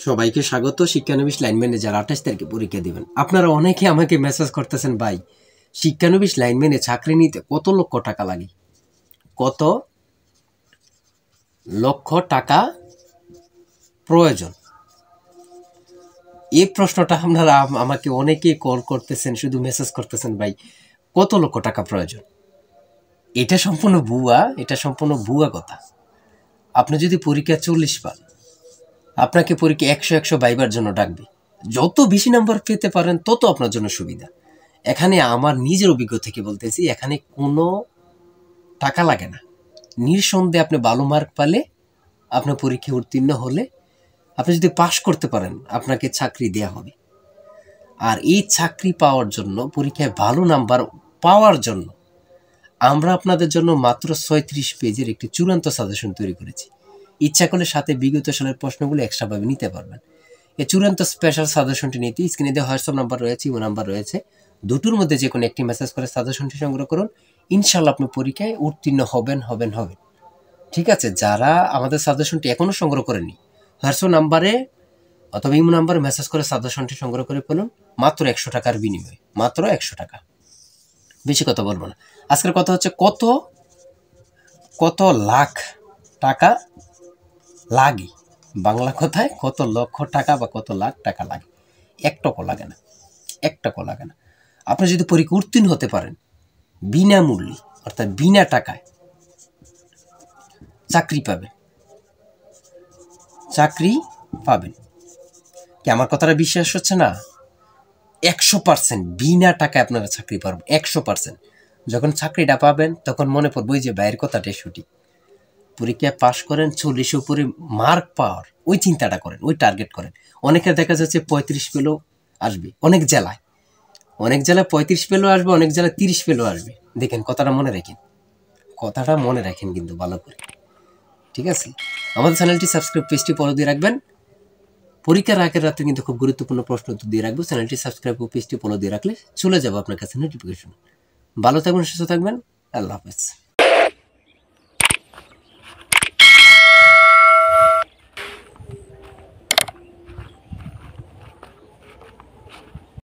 সবাইকে স্বাগত। শিক্ষানবিশ line manager 28 তারিখে পরীক্ষা দিবেন। আপনারা অনেকে আমাকে মেসেজ করতেছেন, ভাই শিক্ষানবিশ লাইনম্যানে চাকরি নিতে কত লক্ষ টাকা লাগে, কত লক্ষ টাকা প্রয়োজন? এই প্রশ্নটা আপনারা আমাকে অনেকে কল করতেছেন, শুধু মেসেজ করতেছেন, ভাই কত লক্ষ টাকা প্রয়োজন। এটা সম্পূর্ণ ভুয়া কথা। আপনি যদি পরীক্ষা 40 পান, আপনাকে পরীক্ষা 100 ভাইবার জন্য ডাকবে। যত বেশি নাম্বার পেতে পারেন তত আপনার জন্য সুবিধা। এখানে আমার নিজের অভিজ্ঞতা থেকে বলতেছি, এখানে কোনো টাকা লাগে না। নিঃসন্দেহে আপনি ভালো মার্ক পালে, আপনার পরীক্ষায় উত্তীর্ণ হলে, আপনি যদি পাশ করতে পারেন, আপনাকে চাকরি দেয়া হবে। আর এই চাকরি পাওয়ার জন্য, পরীক্ষায় ভালো নাম্বার পাওয়ার জন্য আমরা আপনাদের জন্য মাত্র 36 পেজের একটি চূড়ান্ত সাজেশন তৈরি করেছি। ইচ্ছা করলে সাথে বিগত সালের প্রশ্নগুলো এক্সট্রাভাবে নিতে পারবেন। এই চূড়ান্ত স্পেশাল সাজেশনটি নিতে স্ক্রিনে দেওয়া হোয়াটসঅ্যাপ নাম্বার রয়েছে, ইমো নাম্বার রয়েছে। দুটোর মধ্যে যে কোনো একটি মেসেজ করে সাজেশনটি সংগ্রহ করুন। ইনশাল্লাহ আপনি পরীক্ষায় উত্তীর্ণ হবেন। ঠিক আছে? যারা আমাদের সাজেশনটি এখনও সংগ্রহ করেনি, হোয়াটসঅ্যাপ নাম্বারে অথবা ইমো নাম্বারে মেসেজ করে সাজেশনটি সংগ্রহ করে ফেলুন, মাত্র 100 টাকার বিনিময়ে। মাত্র 100 টাকা, বেশি কথা বলবো না। আজকের কথা হচ্ছে কত লাখ টাকা লাগে। বাংলা কথায় কত লক্ষ টাকা বা কত লাখ টাকা লাগে। এক টাকা লাগে না। আপনি যদি পরীক্ষা উত্তীর্ণ হতে পারেন, বিনামূল্যে অর্থাৎ বিনা টাকায় চাকরি পাবেন। কি আমার কথাটা বিশ্বাস হচ্ছে না? 100% বিনা টাকায় আপনারা চাকরি পাবেন। 100%। যখন চাকরিটা পাবেন তখন মনে পড়বে ওই যে ভাইয়ের কথাটাই সঠিক। পরীক্ষায় পাশ করেন, 40 উপরে মার্ক পাওয়ার ওই চিন্তাটা করেন, ওই টার্গেট করেন। অনেকের দেখা যাচ্ছে 35 পেলেও আসবে, অনেক জেলায় 35 পেলেও আসবে, অনেক জেলায় 30 পেলেও আসবে। দেখেন, কথাটা মনে রাখেন কিন্তু ভালো করে। ঠিক আছে? আমাদের চ্যানেলটি সাবস্ক্রাইব, পেজটি ফলো দিয়ে রাখবেন। পরীক্ষার আগের রাতে কিন্তু খুব গুরুত্বপূর্ণ প্রশ্ন উত্তর দিয়ে রাখবো। চ্যানেলটি সাবস্ক্রাইব ও পেজটি ফলো দিয়ে রাখলে চলে যাবো আপনার কাছে নোটিফিকেশন। ভালো থাকবেন, সুস্থ থাকবেন। আল্লাহ হাফেজ।